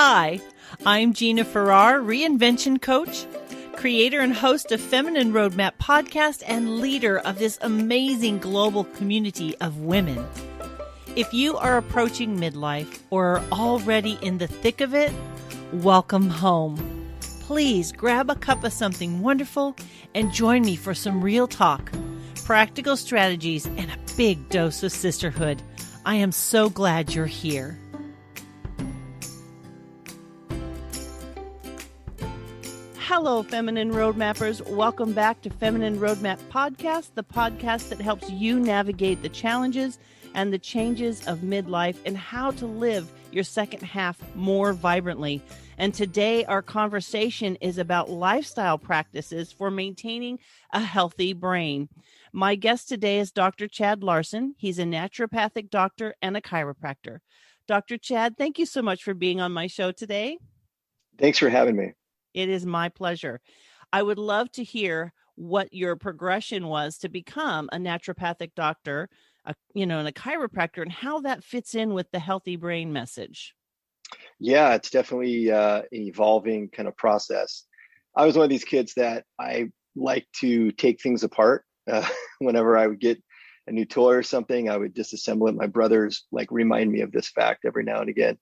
Hi, I'm Gina-R-Farrar, reinvention coach, creator and host of Feminine Roadmap podcast, and leader of this amazing global community of women. If you are approaching midlife or are already in the thick of it, welcome home. Please grab a cup of something wonderful and join me for some real talk, practical strategies, and a big dose of sisterhood. I am so glad you're here. Hello, Feminine Roadmappers. Welcome back to Feminine Roadmap Podcast, the podcast that helps you navigate the challenges and the changes of midlife and how to live your second half more vibrantly. And today our conversation is about lifestyle practices for maintaining a healthy brain. My guest today is Dr. Chad-Larson. He's a naturopathic doctor and a chiropractor. Dr. Chad, thank you so much for being on my show today. Thanks for having me. It is my pleasure. I would love to hear what your progression was to become a naturopathic doctor, and a chiropractor, and how that fits in with the healthy brain message. Yeah, it's definitely an evolving kind of process. I was one of these kids that I like to take things apart. Whenever I would get a new toy or something, I would disassemble it. My brothers remind me of this fact every now and again.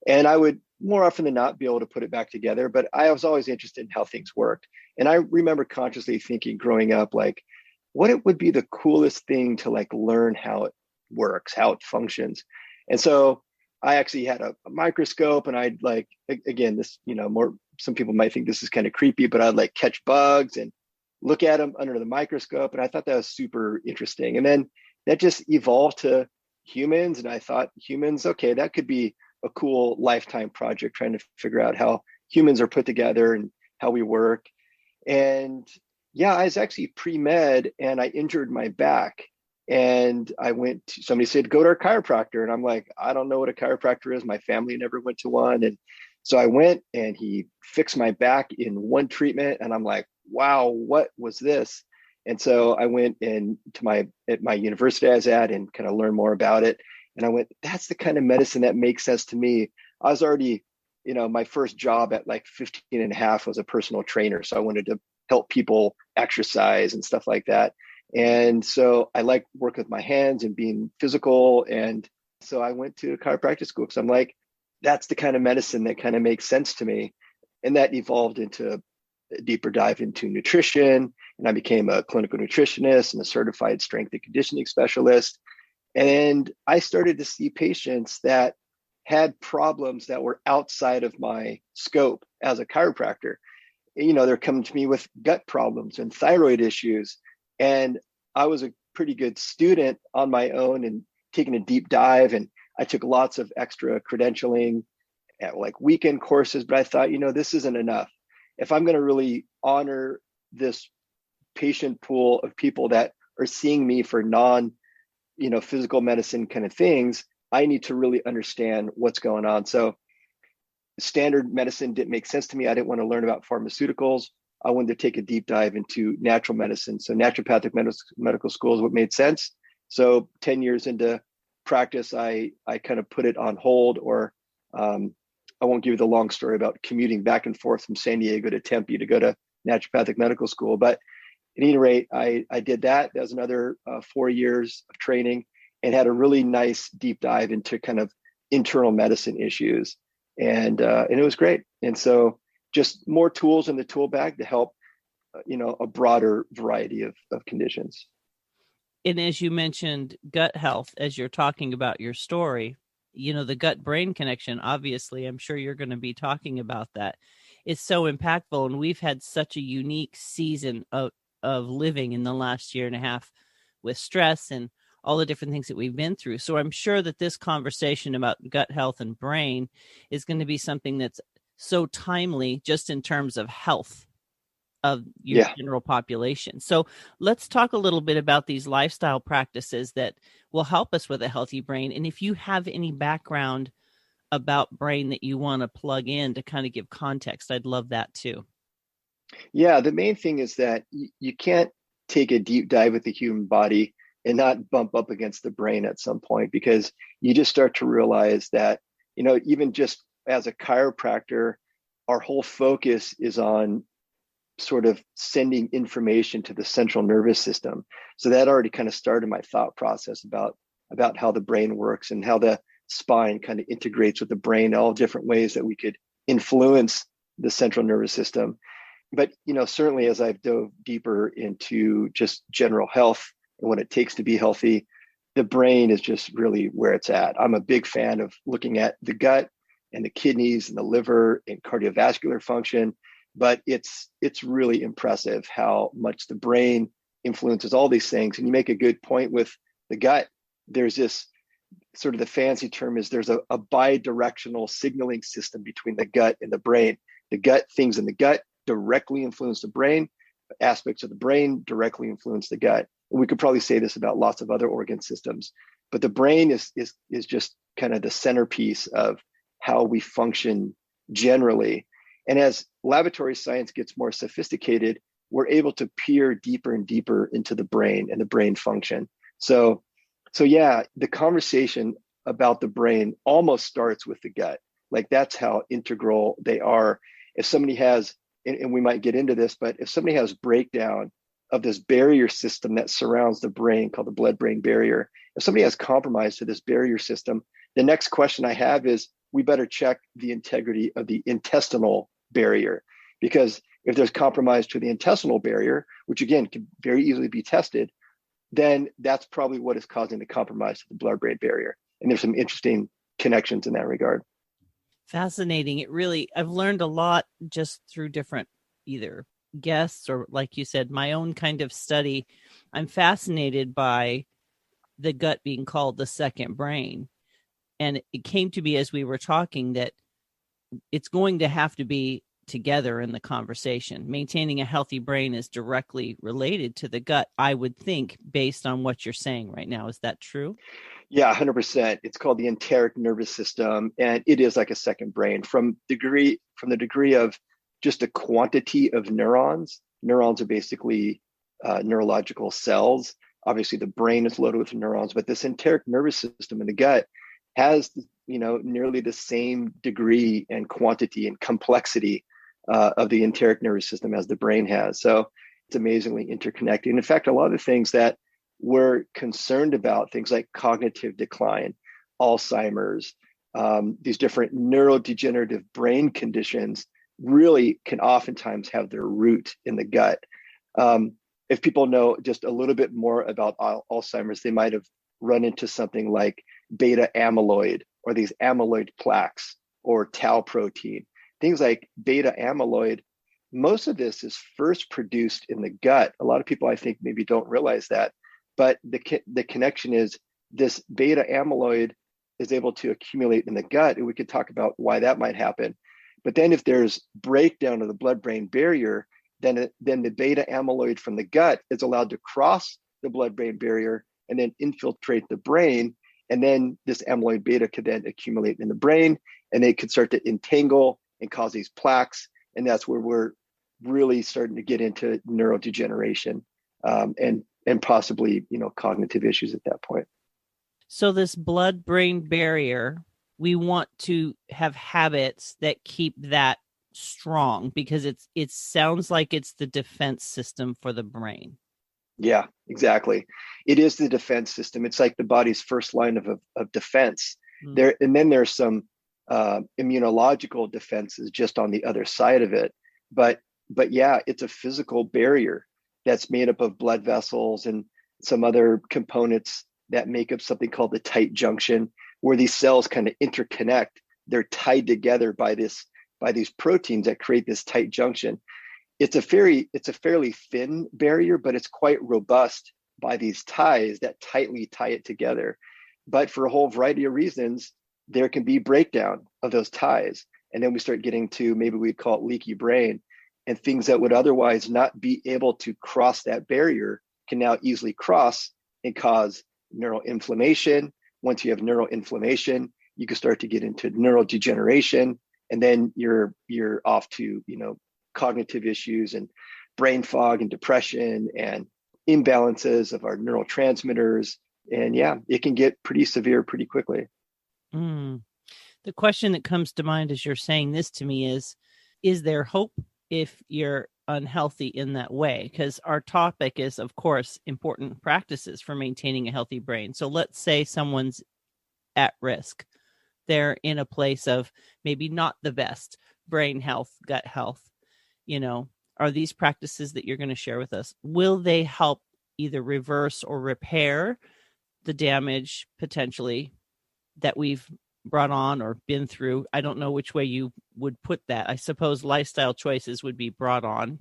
And I would more often than not be able to put it back together, but I was always interested in how things worked. And I remember consciously thinking growing up, what it would be the coolest thing to learn how it works, how it functions. And so I actually had a microscope, and I'd again, this, some people might think this is kind of creepy, but I'd catch bugs and look at them under the microscope. And I thought that was super interesting. And then that just evolved to humans. And I thought humans, okay, that could be a cool lifetime project, trying to figure out how humans are put together and how we work. And yeah, I was actually pre-med and I injured my back, and somebody said, go to a chiropractor. And I'm like, I don't know what a chiropractor is. My family never went to one. And so I went, and he fixed my back in one treatment. And I'm like, wow, what was this? And so I went at my university I was at and kind of learned more about it. And I went, that's the kind of medicine that makes sense to me. I was already, my first job at 15 and a half was a personal trainer. So I wanted to help people exercise and stuff like that. And so I like work with my hands and being physical. And so I went to chiropractic school because I'm like, that's the kind of medicine that kind of makes sense to me. And that evolved into a deeper dive into nutrition. And I became a clinical nutritionist and a certified strength and conditioning specialist. And I started to see patients that had problems that were outside of my scope as a chiropractor. They're coming to me with gut problems and thyroid issues. And I was a pretty good student on my own and taking a deep dive. And I took lots of extra credentialing at weekend courses. But I thought, this isn't enough. If I'm going to really honor this patient pool of people that are seeing me for physical medicine kind of things, I need to really understand what's going on. So standard medicine didn't make sense to me. I didn't want to learn about pharmaceuticals. I wanted to take a deep dive into natural medicine. So naturopathic medical school is what made sense. So 10 years into practice, I kind of put it on hold, or I won't give you the long story about commuting back and forth from San Diego to Tempe to go to naturopathic medical school. But at any rate, I did that. That was another 4 years of training, and had a really nice deep dive into kind of internal medicine issues. And it was great. And so just more tools in the tool bag to help, a broader variety of conditions. And as you mentioned gut health, as you're talking about your story, the gut-brain connection, obviously, I'm sure you're going to be talking about that. It's so impactful. And we've had such a unique season of living in the last year and a half with stress and all the different things that we've been through. So I'm sure that this conversation about gut health and brain is going to be something that's so timely just in terms of health of your general population. So let's talk a little bit about these lifestyle practices that will help us with a healthy brain. And if you have any background about brain that you want to plug in to kind of give context, I'd love that too. Yeah, the main thing is that you can't take a deep dive with the human body and not bump up against the brain at some point, because you just start to realize that, even just as a chiropractor, our whole focus is on sort of sending information to the central nervous system. So that already kind of started my thought process about how the brain works and how the spine kind of integrates with the brain, all different ways that we could influence the central nervous system. But, certainly as I've dove deeper into just general health and what it takes to be healthy, the brain is just really where it's at. I'm a big fan of looking at the gut and the kidneys and the liver and cardiovascular function, but it's really impressive how much the brain influences all these things. And you make a good point with the gut. There's this sort of, the fancy term is there's a bi-directional signaling system between the gut and the brain. The gut, things in the gut directly influence the brain. Aspects of the brain directly influence the gut. And we could probably say this about lots of other organ systems, but the brain is just kind of the centerpiece of how we function generally. And as laboratory science gets more sophisticated, we're able to peer deeper and deeper into the brain and the brain function. So yeah, the conversation about the brain almost starts with the gut. Like, that's how integral they are. If somebody has, and we might get into this, but if somebody has breakdown of this barrier system that surrounds the brain called the blood-brain barrier, if somebody has compromise to this barrier system, the next question I have is, we better check the integrity of the intestinal barrier. Because if there's compromise to the intestinal barrier, which again can very easily be tested, then that's probably what is causing the compromise to the blood-brain barrier. And there's some interesting connections in that regard. Fascinating. I've learned a lot just through different either guests or, like you said, my own kind of study. I'm fascinated by the gut being called the second brain. And it came to me as we were talking that it's going to have to be together in the conversation. Maintaining a healthy brain is directly related to the gut, I would think, based on what you're saying right now. Is that true? Yeah, 100%. It's called the enteric nervous system, and it is like a second brain from the degree of just a quantity of neurons. Neurons are basically neurological cells. Obviously, the brain is loaded with neurons, but this enteric nervous system in the gut has, nearly the same degree and quantity and complexity of the enteric nervous system as the brain has. So it's amazingly interconnected. And in fact, a lot of the things that we're concerned about, things like cognitive decline, Alzheimer's, these different neurodegenerative brain conditions really can oftentimes have their root in the gut. If people know just a little bit more about Alzheimer's, they might have run into something like beta amyloid or these amyloid plaques or tau protein. Things like beta amyloid, most of this is first produced in the gut. A lot of people, I think, maybe don't realize that. But the connection is this beta amyloid is able to accumulate in the gut, and we could talk about why that might happen. But then if there's breakdown of the blood-brain barrier, then the beta amyloid from the gut is allowed to cross the blood-brain barrier and then infiltrate the brain. And then this amyloid beta could then accumulate in the brain, and they could start to entangle and cause these plaques. And that's where we're really starting to get into neurodegeneration and possibly, cognitive issues at that point. So this blood-brain barrier, we want to have habits that keep that strong, because it sounds like it's the defense system for the brain. Yeah, exactly. It is the defense system. It's like the body's first line of defense. There, and then there's some immunological defenses just on the other side of it. But yeah, it's a physical barrier that's made up of blood vessels and some other components that make up something called the tight junction, where these cells kind of interconnect. They're tied together by these proteins that create this tight junction. It's a fairly thin barrier, but it's quite robust by these ties that tightly tie it together. But for a whole variety of reasons, there can be breakdown of those ties. And then we start getting to, maybe we'd call it leaky brain, and things that would otherwise not be able to cross that barrier can now easily cross and cause neural inflammation. Once you have neural inflammation, you can start to get into neurodegeneration, and then you're off to, cognitive issues and brain fog and depression and imbalances of our neurotransmitters. And yeah, it can get pretty severe pretty quickly. The question that comes to mind as you're saying this to me is there hope if you're unhealthy in that way? Because our topic is, of course, important practices for maintaining a healthy brain. So let's say someone's at risk. They're in a place of maybe not the best brain health, gut health. Are these practices that you're going to share with us, will they help either reverse or repair the damage potentially that we've brought on or been through? I don't know which way you would put that. I suppose lifestyle choices would be brought on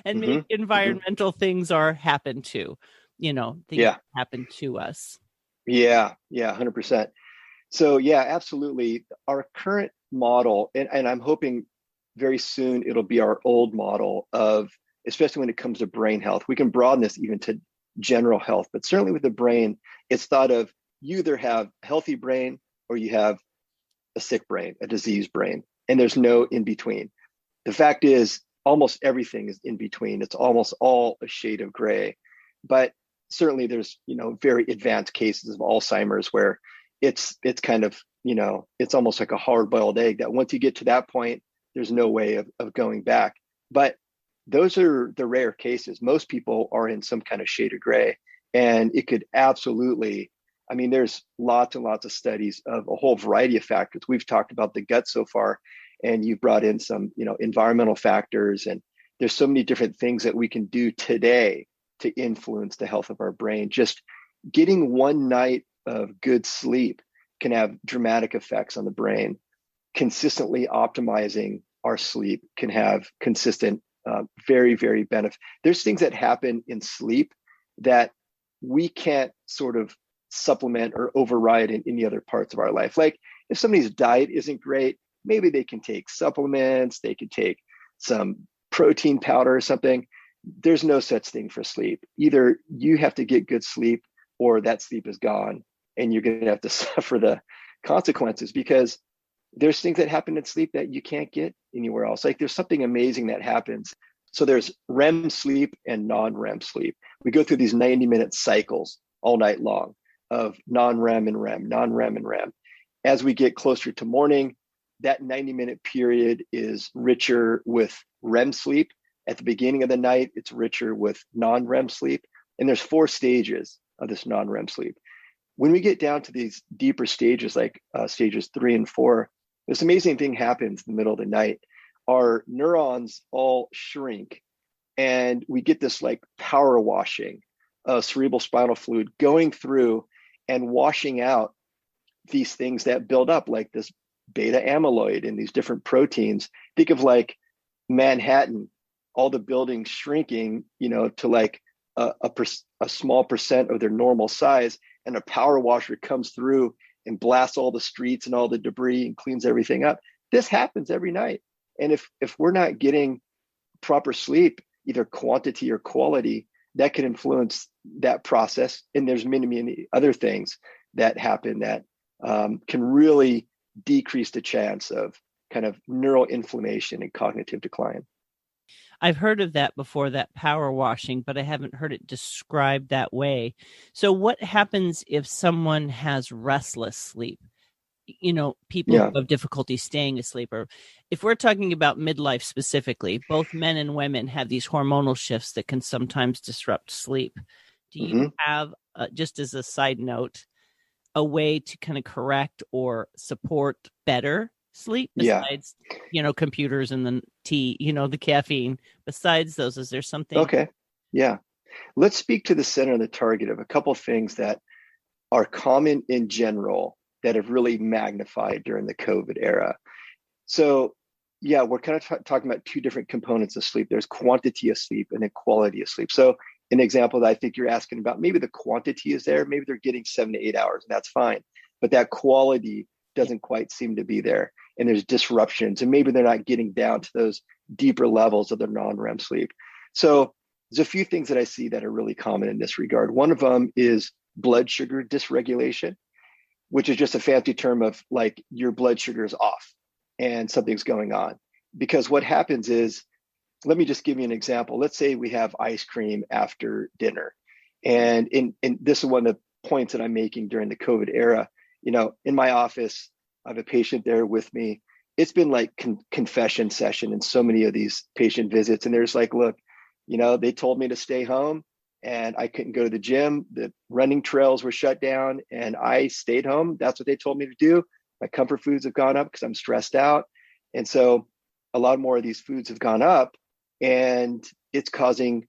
and maybe environmental things are happen too, things happen to us. Yeah. 100%. So yeah, absolutely. Our current model, and I'm hoping very soon it'll be our old model of, especially when it comes to brain health. We can broaden this even to general health, but certainly with the brain, it's thought of you either have a healthy brain or you have a sick brain, a diseased brain, and there's no in between. The fact is, almost everything is in between. It's almost all a shade of gray. But certainly there's, very advanced cases of Alzheimer's where it's kind of, it's almost like a hard-boiled egg that once you get to that point, there's no way of going back. But those are the rare cases. Most people are in some kind of shade of gray, and it could absolutely, there's lots and lots of studies of a whole variety of factors. We've talked about the gut so far, and you've brought in some, environmental factors, and there's so many different things that we can do today to influence the health of our brain. Just getting one night of good sleep can have dramatic effects on the brain. Consistently optimizing our sleep can have consistent, very, very benefit. There's things that happen in sleep that we can't sort of supplement or override in any other parts of our life. Like if somebody's diet isn't great, maybe they can take supplements, they can take some protein powder or something. There's no such thing for sleep. Either you have to get good sleep or that sleep is gone and you're going to have to suffer the consequences, because there's things that happen in sleep that you can't get anywhere else. Like there's something amazing that happens. So there's REM sleep and non-REM sleep. We go through these 90-minute cycles all night long of non-REM and REM, non-REM and REM. As we get closer to morning, that 90-minute period is richer with REM sleep. At the beginning of the night, it's richer with non-REM sleep. And there's 4 stages of this non-REM sleep. When we get down to these deeper stages, like stages 3 and 4, this amazing thing happens in the middle of the night. Our neurons all shrink, and we get this like power washing of cerebral spinal fluid going through and washing out these things that build up, like this beta amyloid and these different proteins. Think of like Manhattan, all the buildings shrinking, to like a small percent of their normal size, and a power washer comes through and blasts all the streets and all the debris and cleans everything up. This happens every night. And if we're not getting proper sleep, either quantity or quality, that can influence that process. And there's many, many other things that happen that can really decrease the chance of kind of neural inflammation and cognitive decline. I've heard of that before, that power washing, but I haven't heard it described that way. So what happens if someone has restless sleep? People who have difficulty staying asleep, or if we're talking about midlife specifically, both men and women have these hormonal shifts that can sometimes disrupt sleep. Do you have, just as a side note, a way to kind of correct or support better sleep besides, computers and the tea, the caffeine? Besides those, is there something? Okay. Yeah. Let's speak to the center and the target of a couple of things that are common in general that have really magnified during the COVID era. So yeah, we're kind of talking about 2 different components of sleep. There's quantity of sleep and then quality of sleep. So an example that I think you're asking about, maybe the quantity is there, maybe they're getting 7 to 8 hours, and that's fine. But that quality doesn't quite seem to be there. And there's disruptions, and maybe they're not getting down to those deeper levels of their non-REM sleep. So there's a few things that I see that are really common in this regard. One of them is blood sugar dysregulation, which is just a fancy term of like your blood sugar is off and something's going on. Because what happens is, let me just give you an example. Let's say we have ice cream after dinner. And this is one of the points that I'm making during the COVID era. In my office, I have a patient there with me. It's been like confession session in so many of these patient visits. And there's like, look, they told me to stay home and I couldn't go to the gym. The running trails were shut down and I stayed home. That's what they told me to do. My comfort foods have gone up because I'm stressed out. And so a lot more of these foods have gone up and it's causing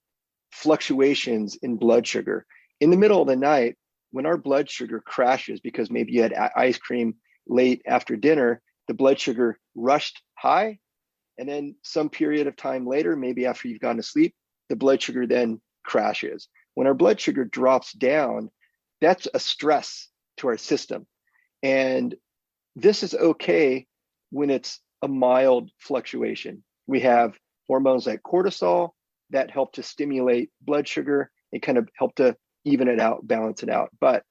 fluctuations in blood sugar. In the middle of the night, when our blood sugar crashes because maybe you had ice cream late after dinner, the blood sugar rushed high. And then some period of time later, maybe after you've gone to sleep, the blood sugar then crashes. When our blood sugar drops down, that's a stress to our system. And this is okay when it's a mild fluctuation. We have hormones like cortisol that help to stimulate blood sugar and kind of help to even it out, balance it out. But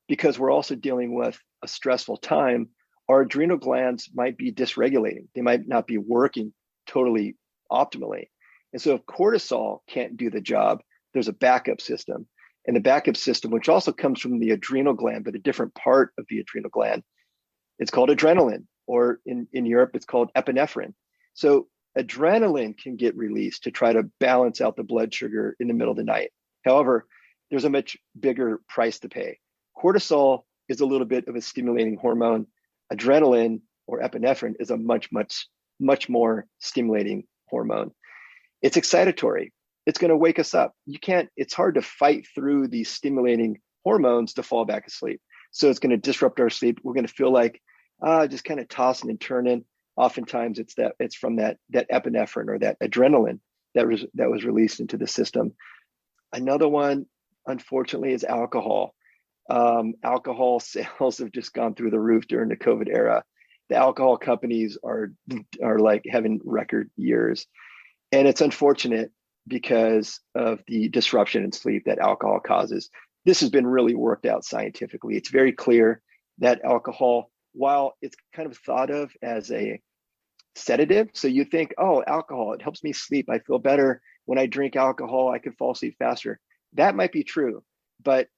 because we're also dealing with a stressful time, our adrenal glands might be dysregulating. They might not be working totally optimally. And so if cortisol can't do the job, there's a backup system. And the backup system, which also comes from the adrenal gland, but a different part of the adrenal gland, it's called adrenaline, or in Europe, it's called epinephrine. So adrenaline can get released to try to balance out the blood sugar in the middle of the night. However, there's a much bigger price to pay. Cortisol is a little bit of a stimulating hormone. Adrenaline, or epinephrine, is a much more stimulating hormone. It's excitatory. It's going to wake us up. It's hard to fight through these stimulating hormones to fall back asleep. So it's going to disrupt our sleep. We're going to feel like just kind of tossing and turning. Oftentimes it's from that epinephrine or that adrenaline that was released into the system. Another one, unfortunately, is alcohol. Alcohol sales have just gone through the roof during the COVID era. The alcohol companies are like having record years. And it's unfortunate because of the disruption in sleep that alcohol causes. This has been really worked out scientifically. It's very clear that alcohol, while it's kind of thought of as a sedative, so you think, oh, alcohol, it helps me sleep. I feel better when I drink alcohol. I can fall asleep faster. That might be true, but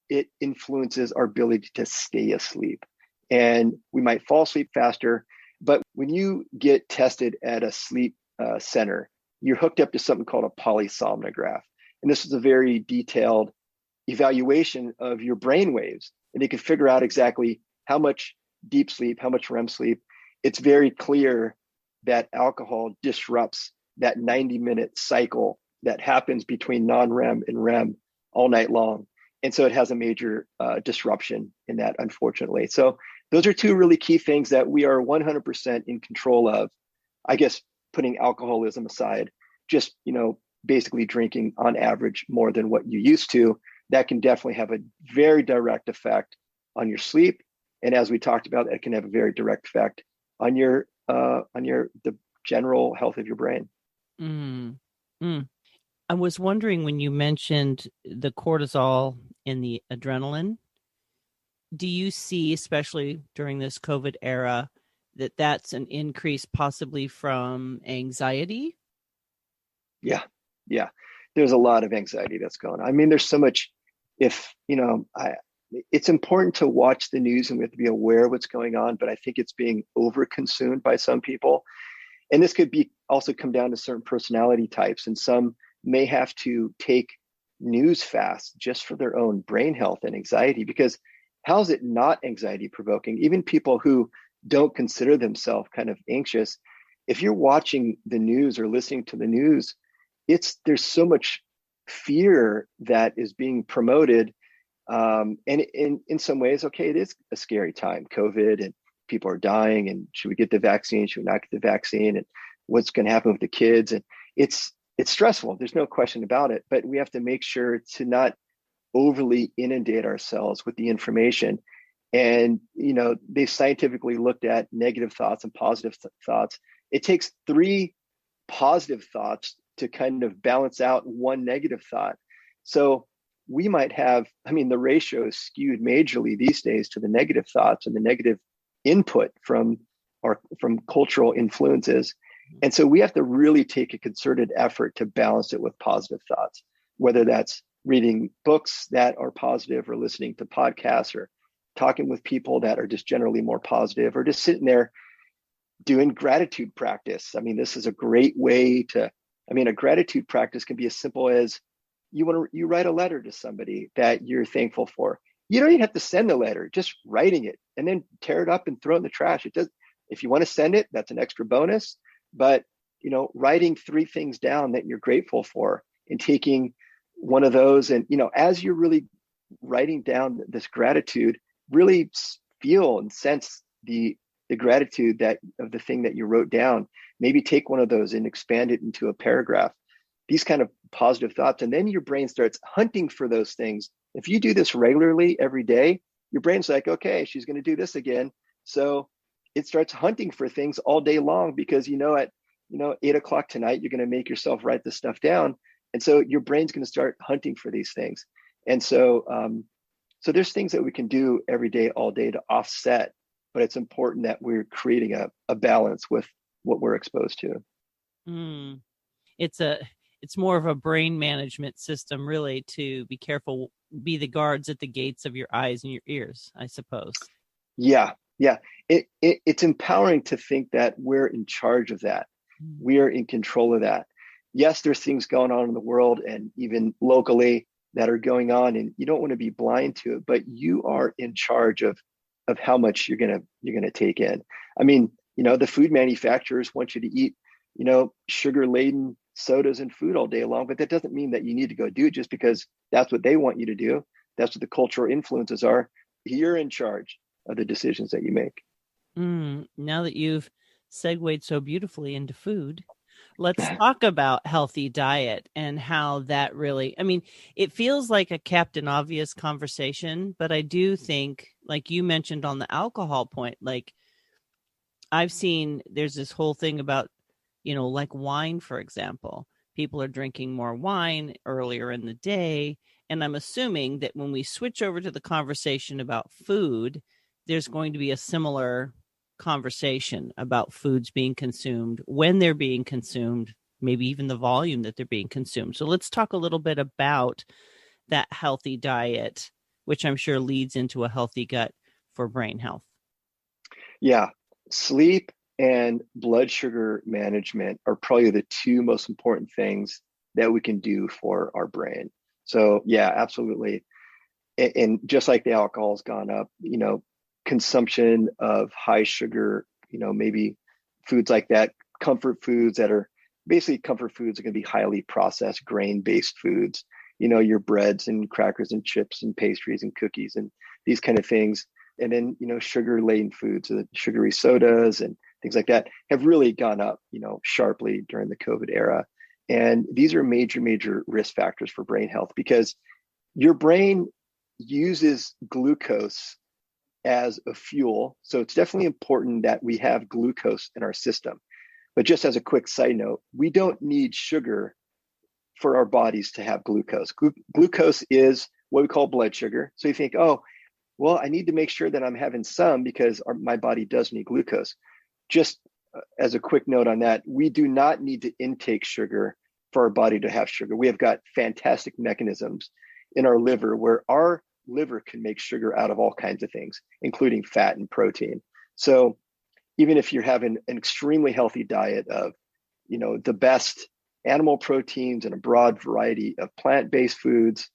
it influences our ability to stay asleep. And we might fall asleep faster. But when you get tested at a sleep center, you're hooked up to something called a polysomnograph. And this is a very detailed evaluation of your brain waves. And they can figure out exactly how much deep sleep, how much REM sleep. It's very clear that alcohol disrupts that 90-minute cycle that happens between non-REM and REM all night long. And so it has a major disruption in that, unfortunately. So those are two really key things that we are 100% in control of. I guess putting alcoholism aside, just, basically drinking on average more than what you used to, that can definitely have a very direct effect on your sleep. And as we talked about, it can have a very direct effect on the general health of your brain. Mm. Mm. I was wondering, when you mentioned the cortisol and the adrenaline, do you see, especially during this COVID era, that that's an increase possibly from anxiety? Yeah. There's a lot of anxiety that's going on. I mean, there's so much, it's important to watch the news and we have to be aware of what's going on, but I think it's being overconsumed by some people. And this could be also come down to certain personality types, and some may have to take news fast just for their own brain health and anxiety, because how is it not anxiety provoking? Even people who don't consider themselves kind of anxious, if you're watching the news or listening to the news, there's so much fear that is being promoted. And in some ways, okay, it is a scary time, COVID, and people are dying, and should we get the vaccine? Should we not get the vaccine? And what's going to happen with the kids? And it's stressful. There's no question about it, but we have to make sure to not overly inundate ourselves with the information. And, they scientifically looked at negative thoughts and positive thoughts. It takes 3 positive thoughts to kind of balance out one negative thought. So we might have, the ratio is skewed majorly these days to the negative thoughts and the negative input from cultural influences. And so we have to really take a concerted effort to balance it with positive thoughts, whether that's reading books that are positive or listening to podcasts or talking with people that are just generally more positive, or just sitting there doing gratitude practice. I mean, this is a great way to, a gratitude practice can be as simple as you write a letter to somebody that you're thankful for. You don't even have to send the letter, just writing it and then tear it up and throw it in the trash. It does, if you want to send it, that's an extra bonus. But, writing 3 things down that you're grateful for and taking one of those, and, as you're really writing down this gratitude, really feel and sense the gratitude that of the thing that you wrote down. Maybe take one of those and expand it into a paragraph. These kind of positive thoughts, and then your brain starts hunting for those things. If you do this regularly every day, your brain's like, okay, she's going to do this again. So it starts hunting for things all day long, because at 8:00 tonight, you're going to make yourself write this stuff down. And so your brain's going to start hunting for these things. And so there's things that we can do every day, all day, to offset, but it's important that we're creating a balance with what we're exposed to. It's more of a brain management system, really, to be careful, be the guards at the gates of your eyes and your ears, I suppose. Yeah. It's empowering to think that we're in charge of that. We are in control of that. Yes, there's things going on in the world and even locally that are going on, and you don't want to be blind to it, but you are in charge of how much you're gonna take in. I mean, the food manufacturers want you to eat, sugar-laden sodas and food all day long, but that doesn't mean that you need to go do it just because that's what they want you to do. That's what the cultural influences are. You're in charge of the decisions that you make. Now that you've segued so beautifully into food, let's talk about healthy diet and how that really, it feels like a Captain Obvious conversation, but I do think, like you mentioned on the alcohol point, like I've seen there's this whole thing about, like wine, for example. People are drinking more wine earlier in the day. And I'm assuming that when we switch over to the conversation about food, there's going to be a similar conversation about foods being consumed, when they're being consumed, maybe even the volume that they're being consumed. So let's talk a little bit about that healthy diet, which I'm sure leads into a healthy gut for brain health. Yeah. Sleep and blood sugar management are probably the 2 most important things that we can do for our brain. So yeah, absolutely. And just like the alcohol's gone up, consumption of high sugar, maybe foods like that, comfort foods that are basically comfort foods are going to be highly processed grain-based foods, your breads and crackers and chips and pastries and cookies and these kind of things. And then, sugar-laden foods, sugary sodas and things like that have really gone up, sharply during the COVID era. And these are major, major risk factors for brain health, because your brain uses glucose as a fuel. So it's definitely important that we have glucose in our system. But just as a quick side note, we don't need sugar for our bodies to have glucose. Glucose is what we call blood sugar. So you think, oh, well, I need to make sure that I'm having some because my body does need glucose. Just as a quick note on that, we do not need to intake sugar for our body to have sugar. We have got fantastic mechanisms in our liver where our liver can make sugar out of all kinds of things, including fat and protein. So even if you're having an extremely healthy diet of, the best animal proteins and a broad variety of plant-based foods,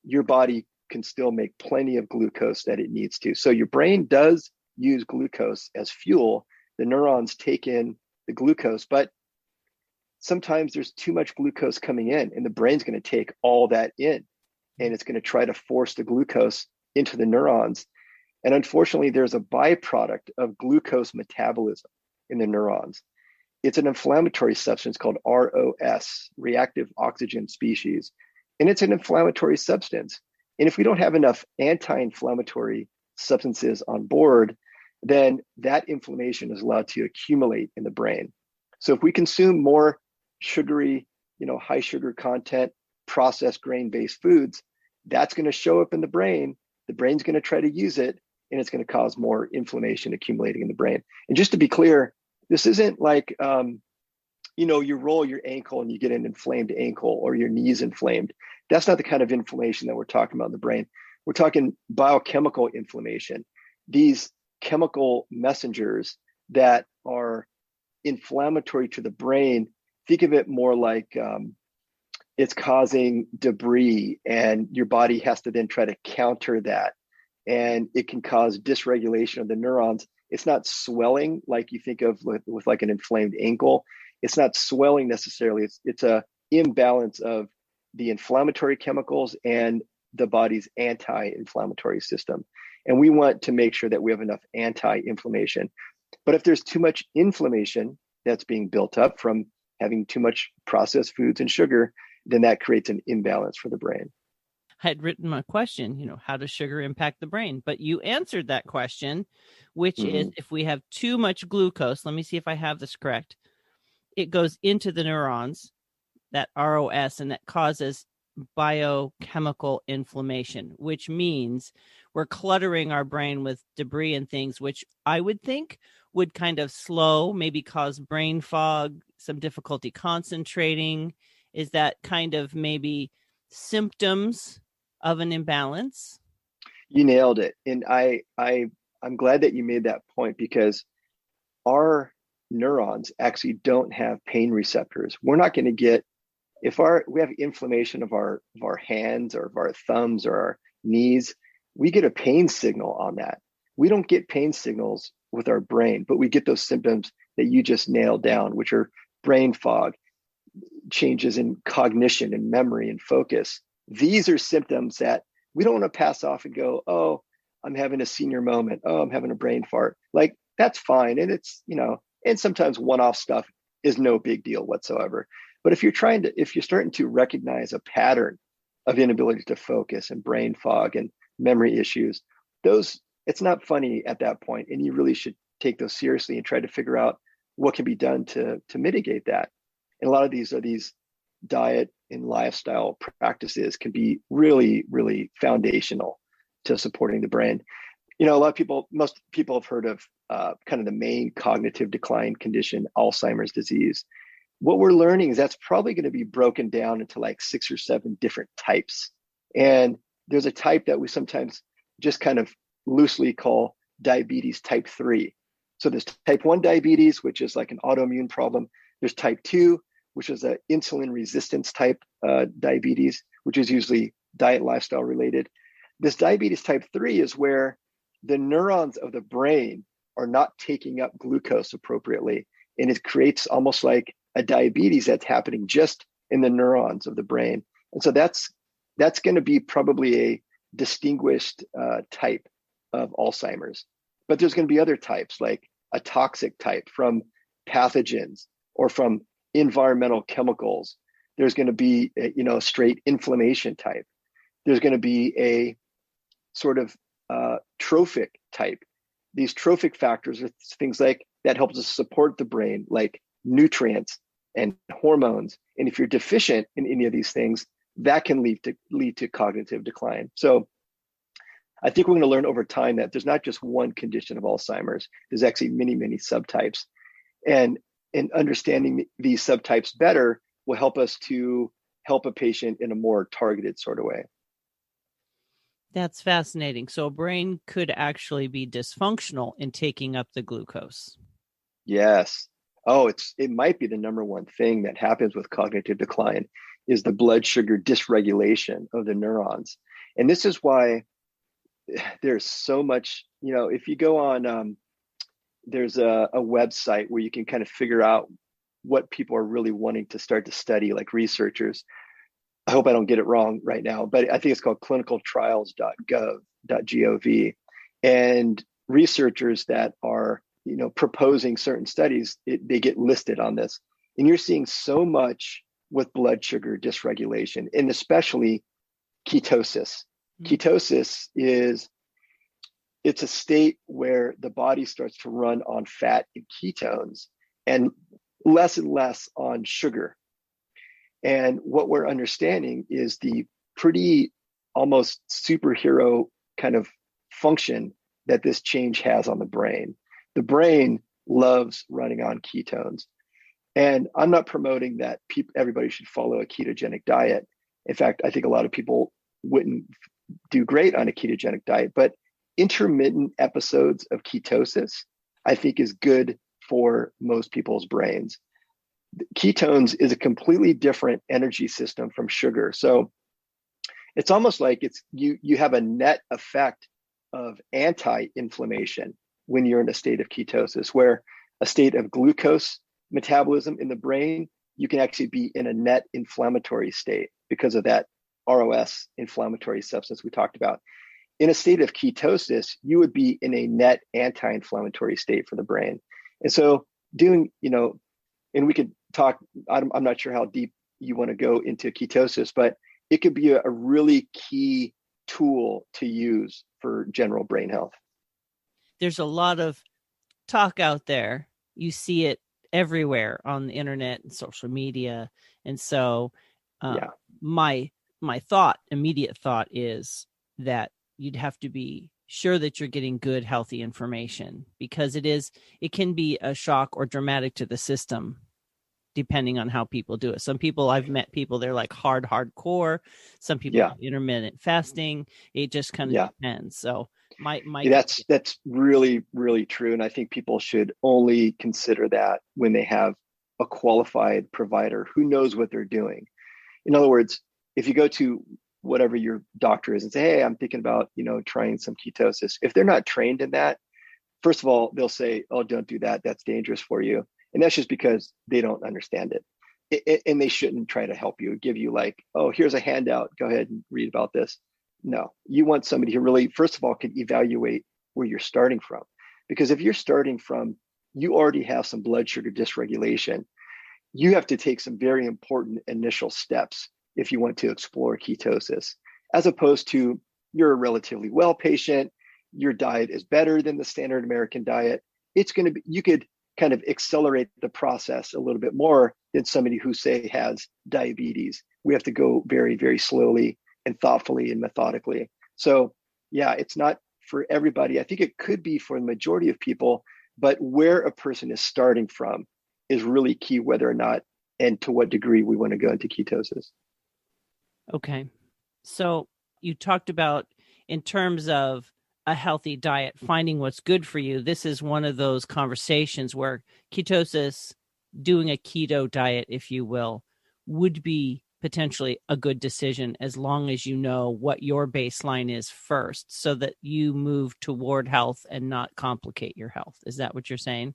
your body can still make plenty of glucose that it needs to. So your brain does use glucose as fuel. The neurons take in the glucose, but sometimes there's too much glucose coming in and the brain's going to take all that in and it's going to try to force the glucose into the neurons. And unfortunately, there's a byproduct of glucose metabolism in the neurons. It's an inflammatory substance called ROS, reactive oxygen species. And it's an inflammatory substance. And if we don't have enough anti-inflammatory substances on board, then that inflammation is allowed to accumulate in the brain. So if we consume more sugary, high sugar content, processed grain-based foods, that's going to show up in the brain. The brain's going to try to use it, and it's going to cause more inflammation accumulating in the brain. And just to be clear, this isn't like, you roll your ankle and you get an inflamed ankle or your knee's inflamed. That's not the kind of inflammation that we're talking about in the brain. We're talking biochemical inflammation. These chemical messengers that are inflammatory to the brain, think of it more like it's causing debris, and your body has to then try to counter that. And it can cause dysregulation of the neurons. It's not swelling like you think of with like an inflamed ankle. It's not swelling necessarily. It's a imbalance of the inflammatory chemicals and the body's anti-inflammatory system. And we want to make sure that we have enough anti-inflammation. But if there's too much inflammation that's being built up from having too much processed foods and sugar, then that creates an imbalance for the brain. I had written my question, how does sugar impact the brain? But you answered that question, which is if we have too much glucose, let me see if I have this correct. It goes into the neurons, that ROS, and that causes biochemical inflammation, which means we're cluttering our brain with debris and things, which I would think would kind of slow, maybe cause brain fog, some difficulty concentrating. Is that kind of maybe symptoms of an imbalance? You nailed it. And I'm glad that you made that point, because our neurons actually don't have pain receptors. We're not going to get, if we have inflammation of our hands or of our thumbs or our knees, we get a pain signal on that. We don't get pain signals with our brain, but we get those symptoms that you just nailed down, which are brain fog, changes in cognition and memory and focus. These are symptoms that we don't want to pass off and go, oh, I'm having a senior moment. Oh, I'm having a brain fart. Like, that's fine. And it's, and sometimes one-off stuff is no big deal whatsoever. But if you're starting to recognize a pattern of inability to focus and brain fog and memory issues, it's not funny at that point. And you really should take those seriously and try to figure out what can be done to mitigate that. And a lot of these diet and lifestyle practices can be really, really foundational to supporting the brain. Most people have heard of kind of the main cognitive decline condition, Alzheimer's disease. What we're learning is that's probably going to be broken down into like 6 or 7 different types. And there's a type that we sometimes just kind of loosely call diabetes type 3. So there's type 1 diabetes, which is like an autoimmune problem. There's type 2, which is an insulin resistance type diabetes, which is usually diet lifestyle related. This diabetes type 3 is where the neurons of the brain are not taking up glucose appropriately. And it creates almost like a diabetes that's happening just in the neurons of the brain. And so that's going to be probably a distinguished type of Alzheimer's. But there's going to be other types, like a toxic type from pathogens or from environmental chemicals. There's going to be a straight inflammation type. There's going to be a sort of trophic type. These trophic factors are things like that helps us support the brain, like nutrients and hormones. And if you're deficient in any of these things, that can lead to cognitive decline. So I think we're going to learn over time that there's not just one condition of Alzheimer's. There's actually many, many subtypes. And understanding these subtypes better will help us to help a patient in a more targeted sort of way. That's fascinating. So a brain could actually be dysfunctional in taking up the glucose. Yes. Oh, it might be the number one thing that happens with cognitive decline is the blood sugar dysregulation of the neurons. And this is why there's so much, if you go on, there's a website where you can kind of figure out what people are really wanting to start to study, like researchers. I hope I don't get it wrong right now, but I think it's called clinicaltrials.gov. And researchers that are, proposing certain studies, they get listed on this. And you're seeing so much with blood sugar dysregulation, and especially ketosis. Mm-hmm. Ketosis it's a state where the body starts to run on fat and ketones and less on sugar. And what we're understanding is the pretty almost superhero kind of function that this change has on the brain. The brain loves running on ketones. And I'm not promoting that everybody should follow a ketogenic diet. In fact, I think a lot of people wouldn't do great on a ketogenic diet, but intermittent episodes of ketosis, I think, is good for most people's brains. Ketones is a completely different energy system from sugar. So it's almost like you have a net effect of anti-inflammation when you're in a state of ketosis, where a state of glucose metabolism in the brain, you can actually be in a net inflammatory state because of that ROS inflammatory substance we talked about. In a state of ketosis, you would be in a net anti-inflammatory state for the brain. And so doing, and we could talk, I'm not sure how deep you want to go into ketosis, but it could be a really key tool to use for general brain health. There's a lot of talk out there. You see it everywhere on the internet and social media. And so my immediate thought is that you'd have to be sure that you're getting good, healthy information, because it can be a shock or dramatic to the system, depending on how people do it. Some people, I've met people, they're like hardcore. Some people have intermittent fasting. It just kind of depends. So that's really, really true. And I think people should only consider that when they have a qualified provider who knows what they're doing. In other words, if you go to whatever your doctor is and say, hey, I'm thinking about, trying some ketosis. If they're not trained in that, first of all, they'll say, oh, don't do that. That's dangerous for you. And that's just because they don't understand it. And they shouldn't try to help you, give you like, oh, here's a handout. Go ahead and read about this. No, you want somebody who really, first of all, can evaluate where you're starting from. Because if you're starting from, you already have some blood sugar dysregulation, you have to take some very important initial steps if you want to explore ketosis, as opposed to you're a relatively well patient, your diet is better than the standard American diet. It's going to be, you could kind of accelerate the process a little bit more than somebody who, say, has diabetes. We have to go very, very slowly and thoughtfully and methodically. So yeah, it's not for everybody. I think it could be for the majority of people, but where a person is starting from is really key, whether or not and to what degree we want to go into ketosis. Okay. So you talked about, in terms of a healthy diet, finding what's good for you. This is one of those conversations where ketosis, doing a keto diet, if you will, would be potentially a good decision, as long as you know what your baseline is first, so that you move toward health and not complicate your health. Is that what you're saying?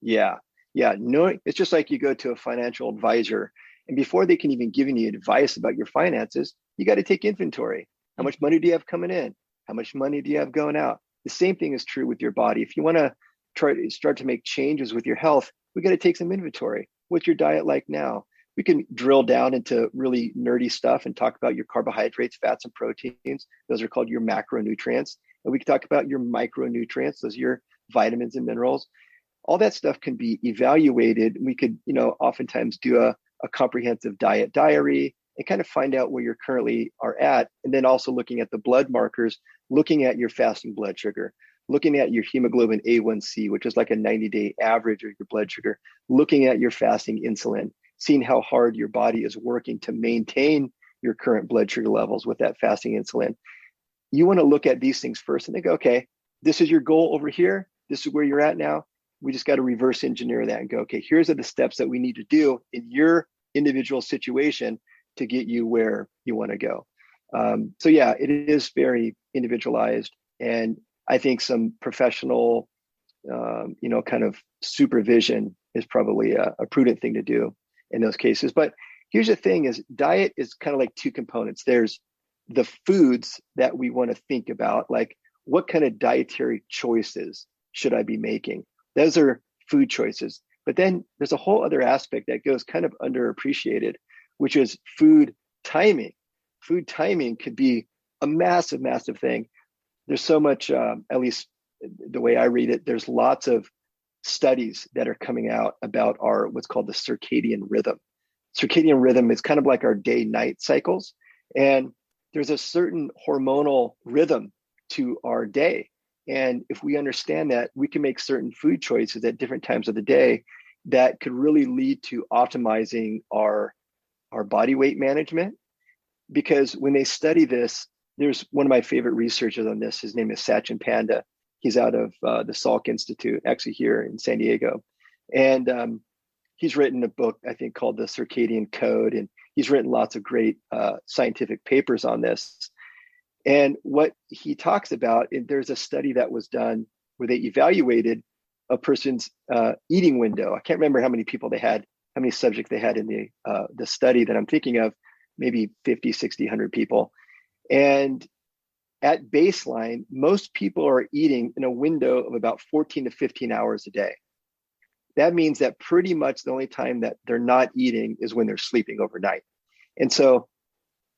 Yeah. No, it's just like you go to a financial advisor, and before they can even give you advice about your finances, you got to take inventory. How much money do you have coming in? How much money do you have going out? The same thing is true with your body. If you want to try to start to make changes with your health, we got to take some inventory. What's your diet like now? We can drill down into really nerdy stuff and talk about your carbohydrates, fats, and proteins. Those are called your macronutrients. And we can talk about your micronutrients. Those are your vitamins and minerals. All that stuff can be evaluated. We could, oftentimes do a comprehensive diet diary and kind of find out where you currently are at. And then also looking at the blood markers, looking at your fasting blood sugar, looking at your hemoglobin A1C, which is like a 90-day average of your blood sugar, looking at your fasting insulin, seeing how hard your body is working to maintain your current blood sugar levels with that fasting insulin. You want to look at these things first and think, okay, this is your goal over here. This is where you're at now. We just got to reverse engineer that and go, okay, here's the steps that we need to do in your individual situation to get you where you want to go. So yeah, it is very individualized. And I think some professional, kind of supervision is probably a prudent thing to do in those cases. But here's the thing is, diet is kind of like two components. There's the foods that we want to think about, like what kind of dietary choices should I be making? Those are food choices. But then there's a whole other aspect that goes kind of underappreciated, which is food timing. Food timing could be a massive, massive thing. There's so much, at least the way I read it, there's lots of studies that are coming out about our what's called the circadian rhythm. Circadian rhythm is kind of like our day-night cycles. And there's a certain hormonal rhythm to our day. And if we understand that, we can make certain food choices at different times of the day that could really lead to optimizing our body weight management. Because when they study this, there's one of my favorite researchers on this. His name is Sachin Panda. He's out of the Salk Institute, actually here in San Diego. And he's written a book, I think, called The Circadian Code. And he's written lots of great scientific papers on this. And what he talks about, there's a study that was done where they evaluated a person's eating window. I can't remember how many people they had, how many subjects they had in the study that I'm thinking of, maybe 50, 60, 100 people. And at baseline, most people are eating in a window of about 14 to 15 hours a day. That means that pretty much the only time that they're not eating is when they're sleeping overnight. And so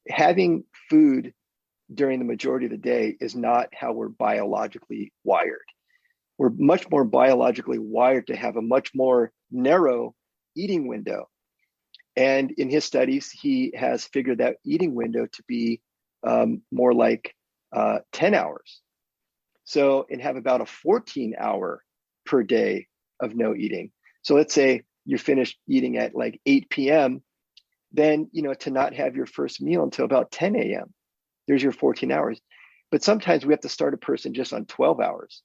having food during the majority of the day is not how we're biologically wired. We're much more biologically wired to have a much more narrow eating window. And in his studies, he has figured that eating window to be more like 10 hours. So, and have about a 14-hour per day of no eating. So let's say you're finished eating at like 8 p.m., then, to not have your first meal until about 10 a.m. There's your 14 hours. But sometimes we have to start a person just on 12 hours,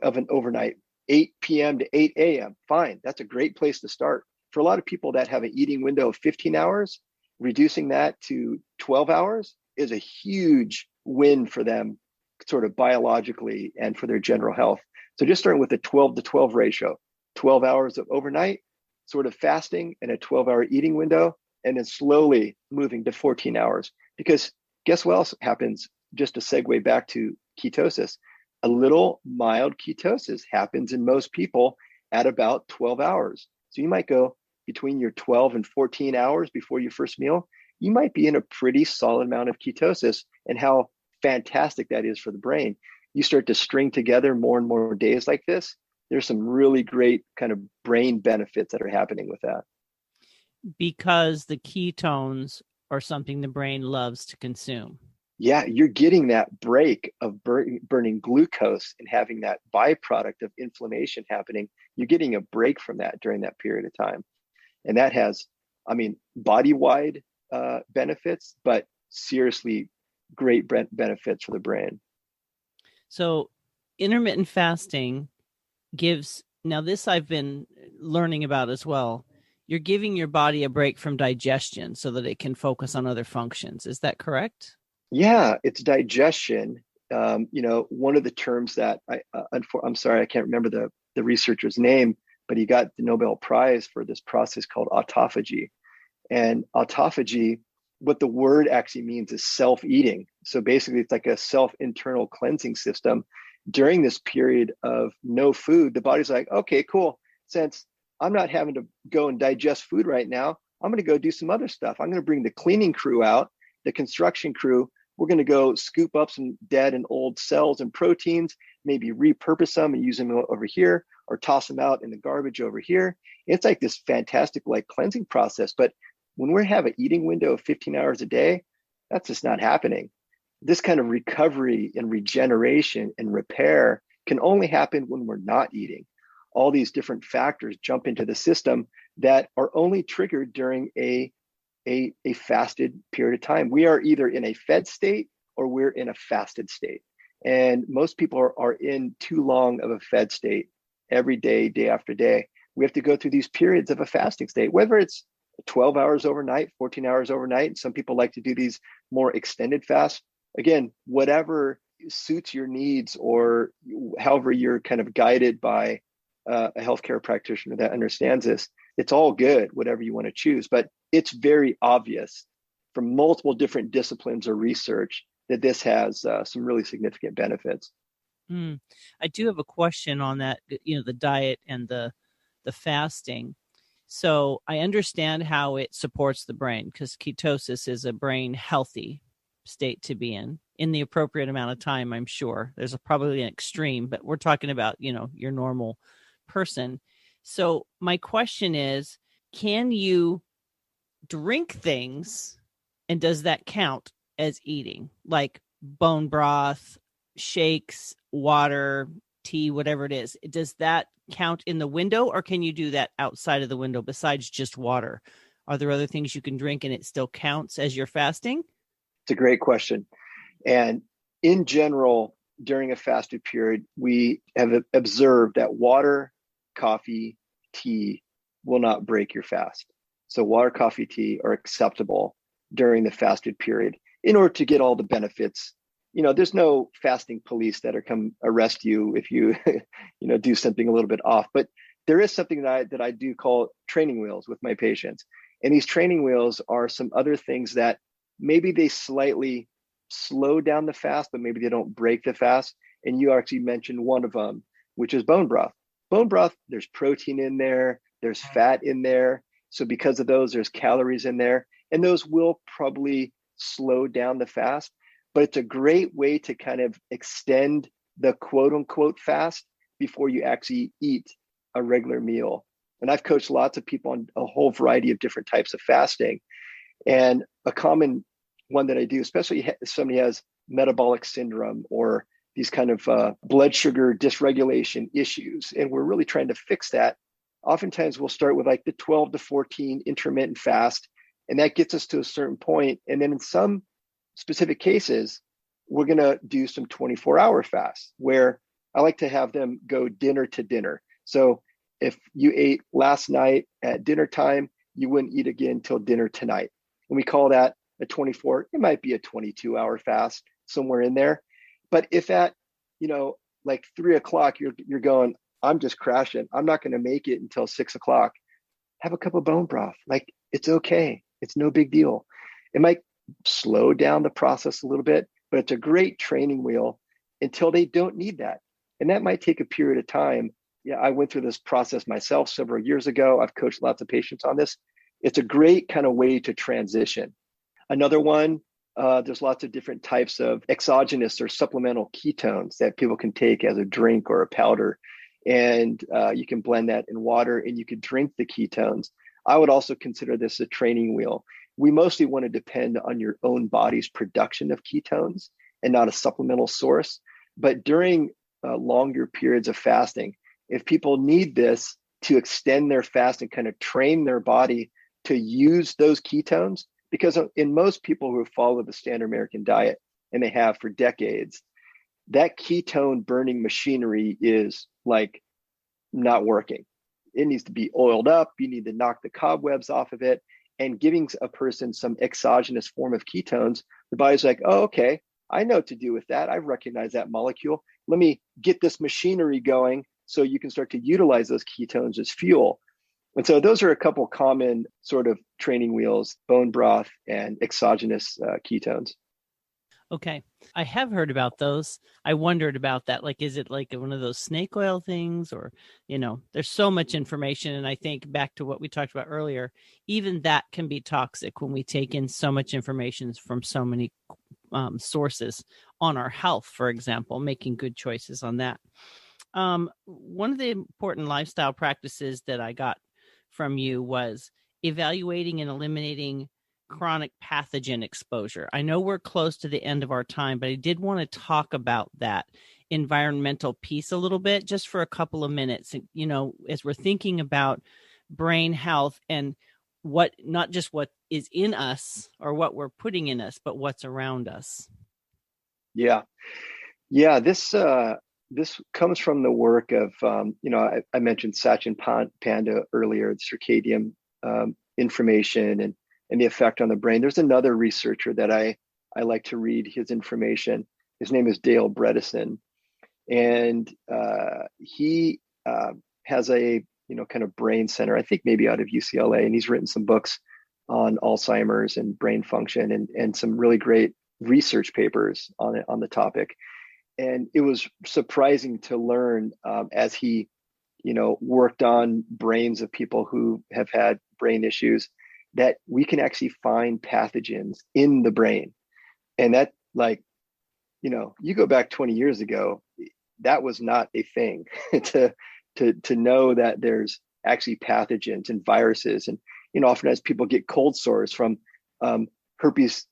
of an overnight, 8 p.m. to 8 a.m. Fine. That's a great place to start. For a lot of people that have an eating window of 15 hours, reducing that to 12 hours is a huge win for them, sort of biologically and for their general health. So just starting with a 12 to 12 ratio, 12 hours of overnight, sort of fasting and a 12-hour eating window, and then slowly moving to 14 hours. Because guess what else happens? Just to segue back to ketosis, a little mild ketosis happens in most people at about 12 hours. So you might go between your 12 and 14 hours before your first meal, you might be in a pretty solid amount of ketosis, and how fantastic that is for the brain. You start to string together more and more days like this. There's some really great kind of brain benefits that are happening with that. Because the ketones are something the brain loves to consume. Yeah, you're getting that break of burning glucose and having that byproduct of inflammation happening. You're getting a break from that during that period of time. And that has, body-wide benefits, but seriously great benefits for the brain. So intermittent fasting gives, now this I've been learning about as well, you're giving your body a break from digestion so that it can focus on other functions. Is that correct? Yeah, it's digestion. One of the terms that I'm sorry, I can't remember the researcher's name, but he got the Nobel Prize for this process called autophagy. And autophagy, what the word actually means is self-eating. So basically, it's like a self-internal cleansing system. During this period of no food, the body's like, okay, cool. Since I'm not having to go and digest food right now, I'm going to go do some other stuff. I'm going to bring the cleaning crew out, the construction crew. We're going to go scoop up some dead and old cells and proteins, maybe repurpose them and use them over here, or toss them out in the garbage over here. It's like this fantastic cleansing process. But when we have an eating window of 15 hours a day, that's just not happening. This kind of recovery and regeneration and repair can only happen when we're not eating. All these different factors jump into the system that are only triggered during a fasted period of time. We are either in a fed state or we're in a fasted state. And most people are in too long of a fed state every day, day after day. We have to go through these periods of a fasting state, whether it's 12 hours overnight, 14 hours overnight. Some people like to do these more extended fasts. Again, whatever suits your needs, or however you're kind of guided by a healthcare practitioner that understands this, it's all good, whatever you want to choose. But it's very obvious from multiple different disciplines or research that this has some really significant benefits. I do have a question on that, the diet and the fasting. So I understand how it supports the brain, because ketosis is a brain healthy state to be in the appropriate amount of time. I'm sure there's probably an extreme, but we're talking about, your normal person. So my question is, can you drink things, and does that count as eating, like bone broth, shakes, water, tea, whatever it is? Does that count in the window, or can you do that outside of the window besides just water? Are there other things you can drink and it still counts as you're fasting? It's a great question. And in general, during a fasted period, we have observed that water, coffee, tea will not break your fast. So water, coffee, tea are acceptable during the fasted period in order to get all the benefits. There's no fasting police that are come arrest you if you, do something a little bit off. But there is something that I do call training wheels with my patients. And these training wheels are some other things that maybe they slightly slow down the fast, but maybe they don't break the fast. And you actually mentioned one of them, which is bone broth. Bone broth, there's protein in there, there's fat in there. So because of those, there's calories in there. And those will probably slow down the fast. But it's a great way to kind of extend the quote unquote fast before you actually eat a regular meal. And I've coached lots of people on a whole variety of different types of fasting. And a common one that I do, especially if somebody has metabolic syndrome or these kind of blood sugar dysregulation issues, and we're really trying to fix that. Oftentimes we'll start with like the 12 to 14 intermittent fast, and that gets us to a certain point. And then in some specific cases, we're going to do some 24-hour fasts where I like to have them go dinner to dinner. So if you ate last night at dinner time, you wouldn't eat again till dinner tonight. And we call that a 24, it might be a 22-hour fast, somewhere in there. But if at, like 3:00, you're going, I'm just crashing, I'm not going to make it until 6:00, have a cup of bone broth. Like, it's okay. It's no big deal. It might slow down the process a little bit, but it's a great training wheel until they don't need that. And that might take a period of time. Yeah, I went through this process myself several years ago. I've coached lots of patients on this. It's a great kind of way to transition. Another one, there's lots of different types of exogenous or supplemental ketones that people can take as a drink or a powder. And you can blend that in water and you could drink the ketones. I would also consider this a training wheel. We mostly want to depend on your own body's production of ketones and not a supplemental source. But during longer periods of fasting, if people need this to extend their fast and kind of train their body to use those ketones, because in most people who follow the standard American diet, and they have for decades, that ketone burning machinery is like not working. It needs to be oiled up. You need to knock the cobwebs off of it. And giving a person some exogenous form of ketones, the body's like, oh, okay, I know what to do with that. I recognize that molecule. Let me get this machinery going so you can start to utilize those ketones as fuel. And so those are a couple common sort of training wheels: bone broth and exogenous ketones. Okay. I have heard about those. I wondered about that. Like, is it like one of those snake oil things, or, there's so much information. And I think back to what we talked about earlier, even that can be toxic when we take in so much information from so many sources on our health, for example, making good choices on that. One of the important lifestyle practices that I got from you was evaluating and eliminating chronic pathogen exposure. I know we're close to the end of our time, but I did want to talk about that environmental piece a little bit, just for a couple of minutes, as we're thinking about brain health and not just what is in us or what we're putting in us, but what's around us. Yeah. This comes from the work of, I mentioned Sachin Panda earlier, the circadian information and the effect on the brain. There's another researcher that I like to read his information. His name is Dale Bredesen. And he has a, kind of brain center, I think maybe out of UCLA. And he's written some books on Alzheimer's and brain function and some really great research papers on the topic. And it was surprising to learn as he, worked on brains of people who have had brain issues, that we can actually find pathogens in the brain. And that, like, you go back 20 years ago, that was not a thing to know that there's actually pathogens and viruses. And, often as people get cold sores from herpes,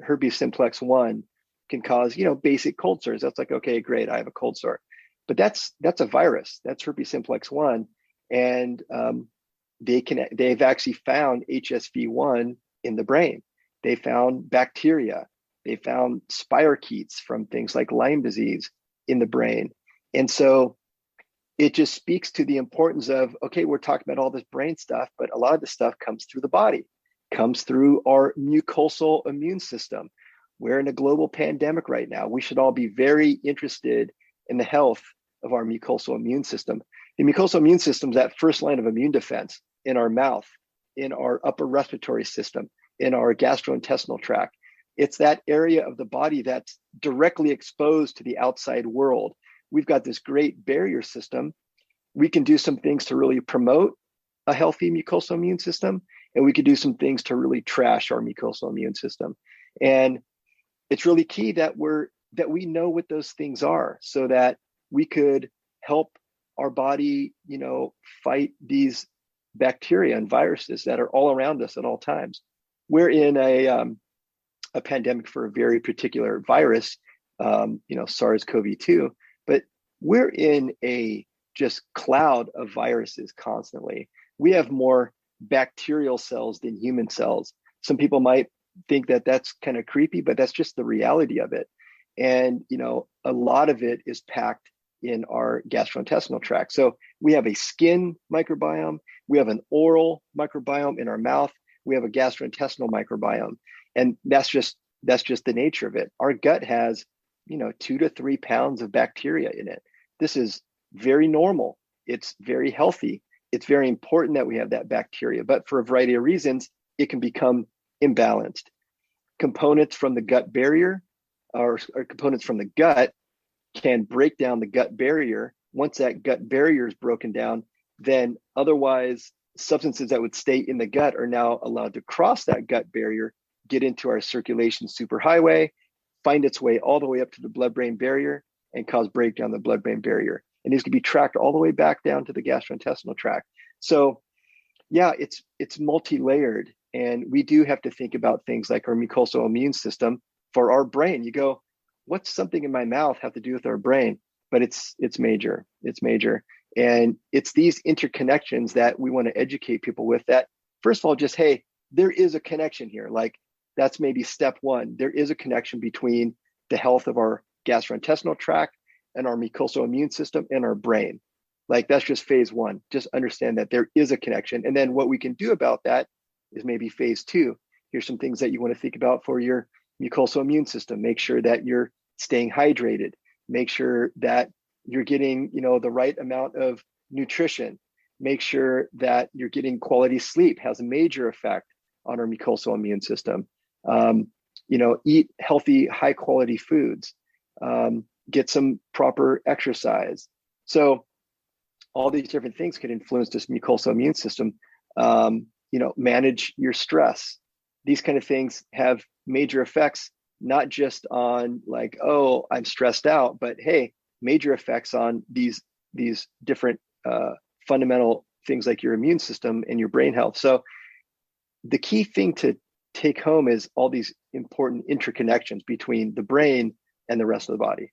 herpes simplex 1 can cause, basic cold sores. That's like, okay, great, I have a cold sore. But that's a virus. That's herpes simplex 1. And they've actually found HSV1 in the brain. They found bacteria. They found spirochetes from things like Lyme disease in the brain. And so it just speaks to the importance of, okay, we're talking about all this brain stuff, but a lot of the stuff comes through the body, comes through our mucosal immune system. We're in a global pandemic right now. We should all be very interested in the health of our mucosal immune system. The mucosal immune system is that first line of immune defense in our mouth, in our upper respiratory system, in our gastrointestinal tract. It's that area of the body that's directly exposed to the outside world. We've got this great barrier system. We can do some things to really promote a healthy mucosal immune system, and we could do some things to really trash our mucosal immune system. And it's really key that we know what those things are, so that we could help our body, fight these bacteria and viruses that are all around us at all times. We're in a pandemic for a very particular virus, SARS-CoV-2, but we're in a just cloud of viruses constantly. We have more bacterial cells than human cells. Some people might think that that's kind of creepy, but that's just the reality of it. And, a lot of it is packed in our gastrointestinal tract. So we have a skin microbiome, we have an oral microbiome in our mouth, we have a gastrointestinal microbiome. And that's just the nature of it. Our gut has, 2 to 3 pounds of bacteria in it. This is very normal. It's very healthy. It's very important that we have that bacteria, but for a variety of reasons, it can become imbalanced. Components from the gut barrier or components from the gut can break down the gut barrier. Once that gut barrier is broken down, then otherwise substances that would stay in the gut are now allowed to cross that gut barrier, get into our circulation superhighway, find its way all the way up to the blood-brain barrier and cause breakdown of the blood-brain barrier. And these can be tracked all the way back down to the gastrointestinal tract. So yeah, it's multi-layered. And we do have to think about things like our mucosal immune system for our brain. You go, what's something in my mouth have to do with our brain? But it's major. It's major. And it's these interconnections that we want to educate people with, that first of all, just, hey, there is a connection here. Like, that's maybe step one. There is a connection between the health of our gastrointestinal tract and our mucosal immune system and our brain. Like, that's just phase one. Just understand that there is a connection. And then what we can do about that is maybe phase two. Here's some things that you want to think about for your mucosal immune system. Make sure that you're staying hydrated. Make sure that you're getting, the right amount of nutrition. Make sure that you're getting quality sleep. Has a major effect on our mucosal immune system. Eat healthy, high quality foods. Get some proper exercise. So all these different things could influence this mucosal immune system. Manage your stress. These kind of things have major effects, not just on like, oh, I'm stressed out, but hey, major effects on these different fundamental things like your immune system and your brain health. So the key thing to take home is all these important interconnections between the brain and the rest of the body.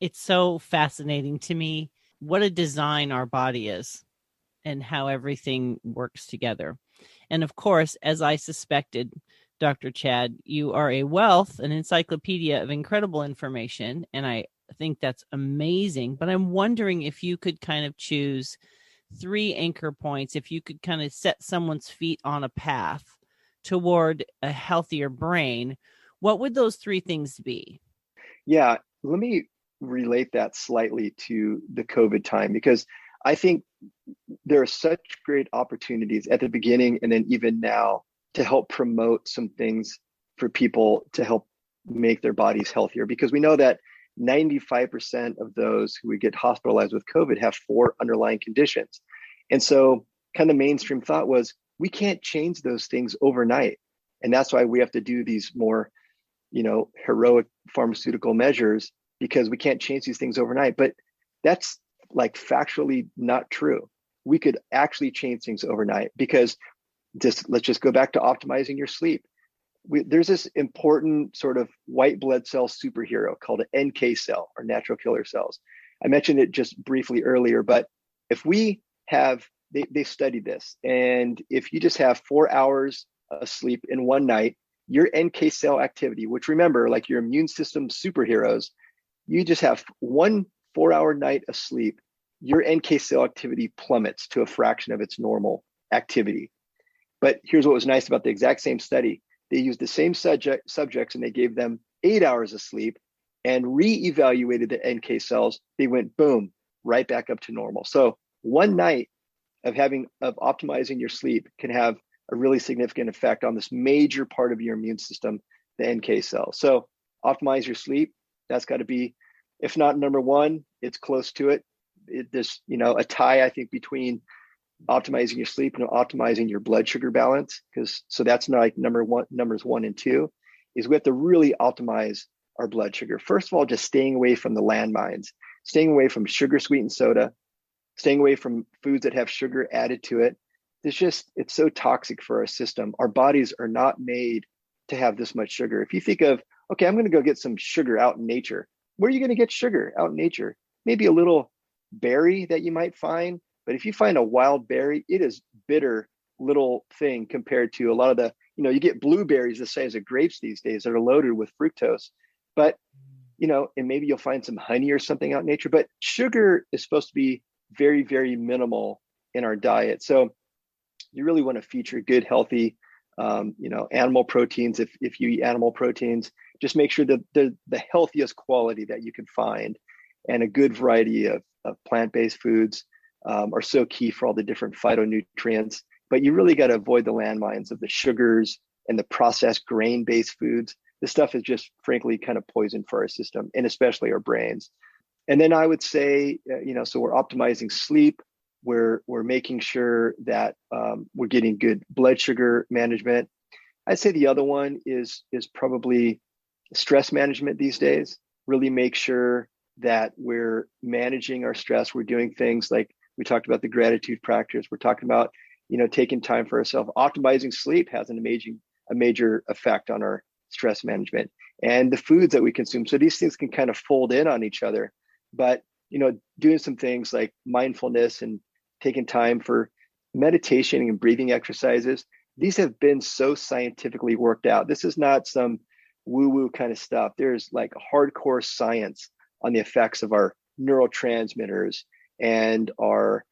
It's so fascinating to me what a design our body is and how everything works together. And of course, as I suspected, Dr. Chad, you are a wealth, an encyclopedia of incredible information, and I think that's amazing. But I'm wondering if you could kind of choose 3 anchor points, if you could kind of set someone's feet on a path toward a healthier brain, what would those 3 things be? Yeah, let me relate that slightly to the COVID time, because I think there are such great opportunities at the beginning and then even now to help promote some things for people to help make their bodies healthier, because we know that 95% of those who would get hospitalized with COVID have 4 underlying conditions. And so kind of mainstream thought was, we can't change those things overnight. And that's why we have to do these more, heroic pharmaceutical measures, because we can't change these things overnight. But that's like factually not true. We could actually change things overnight, because let's just go back to optimizing your sleep. There's this important sort of white blood cell superhero called an NK cell, or natural killer cells. I mentioned it just briefly earlier, but if we have, they studied this, and if you just have 4 hours of sleep in one night, your NK cell activity, which remember, like your immune system superheroes, you just have 1 4-hour night of sleep, your NK cell activity plummets to a fraction of its normal activity. But here's what was nice about the exact same study. They used the same subjects and they gave them 8 hours of sleep and re-evaluated the NK cells. They went boom, right back up to normal. So one night of optimizing your sleep can have a really significant effect on this major part of your immune system, the NK cells. So optimize your sleep. That's got to be, if not number one, it's close to it. There's, a tie, I think, between optimizing your sleep and optimizing your blood sugar balance. So that's like numbers 1 and 2 is we have to really optimize our blood sugar. First of all, just staying away from the landmines, staying away from sugar sweetened soda, staying away from foods that have sugar added to it. It's so toxic for our system. Our bodies are not made to have this much sugar. If you think of, okay, I'm going to go get some sugar out in nature. Where are you going to get sugar out in nature? Maybe a little berry that you might find. But if you find a wild berry, it is bitter little thing compared to a lot of the, you get blueberries the size of grapes these days that are loaded with fructose. But, and maybe you'll find some honey or something out in nature. But sugar is supposed to be very, very minimal in our diet. So you really want to feature good, healthy, animal proteins. If you eat animal proteins, just make sure that the healthiest quality that you can find, and a good variety of plant-based foods are so key for all the different phytonutrients. But you really got to avoid the landmines of the sugars and the processed grain-based foods. This stuff is just, frankly, kind of poison for our system and especially our brains. And then I would say, so we're optimizing sleep. We're making sure that we're getting good blood sugar management. I'd say the other one is probably stress management these days. Really make sure that we're managing our stress. We're doing things like we talked about the gratitude practice. We're talking about, taking time for ourselves. Optimizing sleep has a major effect on our stress management and the foods that we consume. So these things can kind of fold in on each other. But, doing some things like mindfulness and taking time for meditation and breathing exercises, these have been so scientifically worked out. This is not some woo-woo kind of stuff. There's like hardcore science on the effects of our neurotransmitters and our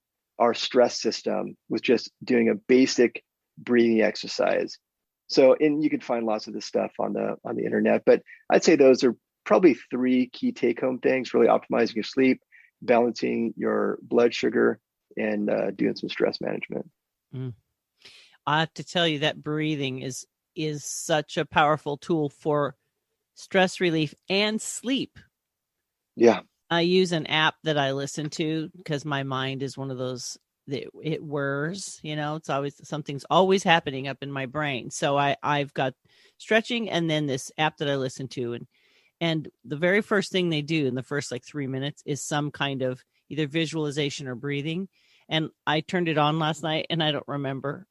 stress system with just doing a basic breathing exercise. So, and you can find lots of this stuff on the internet, but I'd say those are probably 3 key take-home things: really optimizing your sleep, balancing your blood sugar, and doing some stress management. I have to tell you that breathing is such a powerful tool for stress relief and sleep. Yeah. I use an app that I listen to because my mind is one of those that it whirs, it's always, something's always happening up in my brain. So I've got stretching and then this app that I listen to, and the very first thing they do in the first 3 minutes is some kind of either visualization or breathing. And I turned it on last night and I don't remember.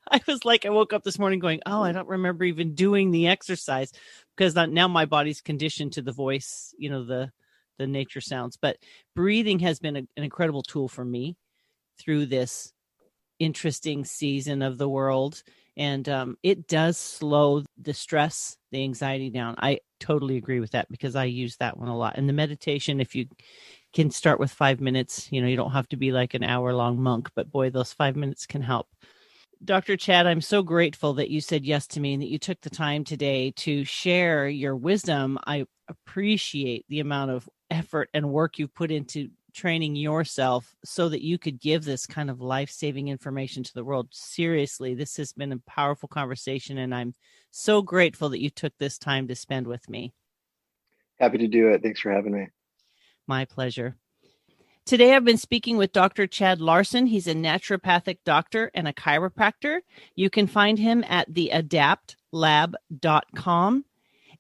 I woke up this morning going, oh, I don't remember even doing the exercise because now my body's conditioned to the voice, the nature sounds. But breathing has been an incredible tool for me through this interesting season of the world. And it does slow the stress, the anxiety down. I totally agree with that because I use that one a lot. And the meditation, if you can start with 5 minutes, you don't have to be like an hour-long monk, but boy, those 5 minutes can help. Dr. Chad, I'm so grateful that you said yes to me and that you took the time today to share your wisdom. I appreciate the amount of effort and work you've put into training yourself so that you could give this kind of life-saving information to the world. Seriously, this has been a powerful conversation, and I'm so grateful that you took this time to spend with me. Happy to do it. Thanks for having me. My pleasure. Today, I've been speaking with Dr. Chad-Larson. He's a naturopathic doctor and a chiropractor. You can find him at theadaptlab.com.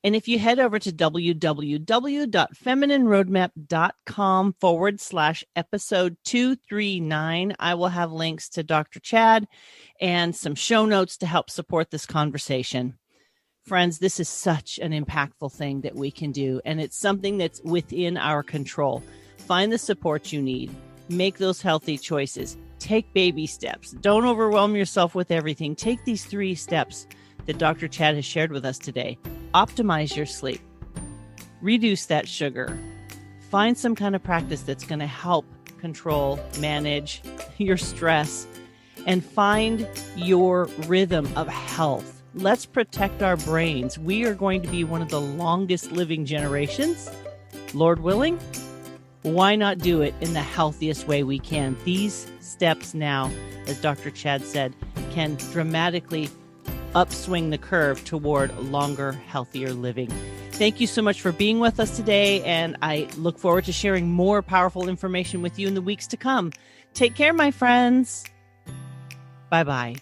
And if you head over to www.feminineroadmap.com/episode 239, I will have links to Dr. Chad and some show notes to help support this conversation. Friends, this is such an impactful thing that we can do, and it's something that's within our control. Find the support you need. Make those healthy choices. Take baby steps. Don't overwhelm yourself with everything. Take these 3 steps that Dr. Chad has shared with us today. Optimize your sleep. Reduce that sugar. Find some kind of practice that's going to help control, manage your stress, and find your rhythm of health. Let's protect our brains. We are going to be one of the longest living generations. Lord willing, why not do it in the healthiest way we can? These steps now, as Dr. Chad said, can dramatically upswing the curve toward longer, healthier living. Thank you so much for being with us today, and I look forward to sharing more powerful information with you in the weeks to come. Take care, my friends. Bye-bye.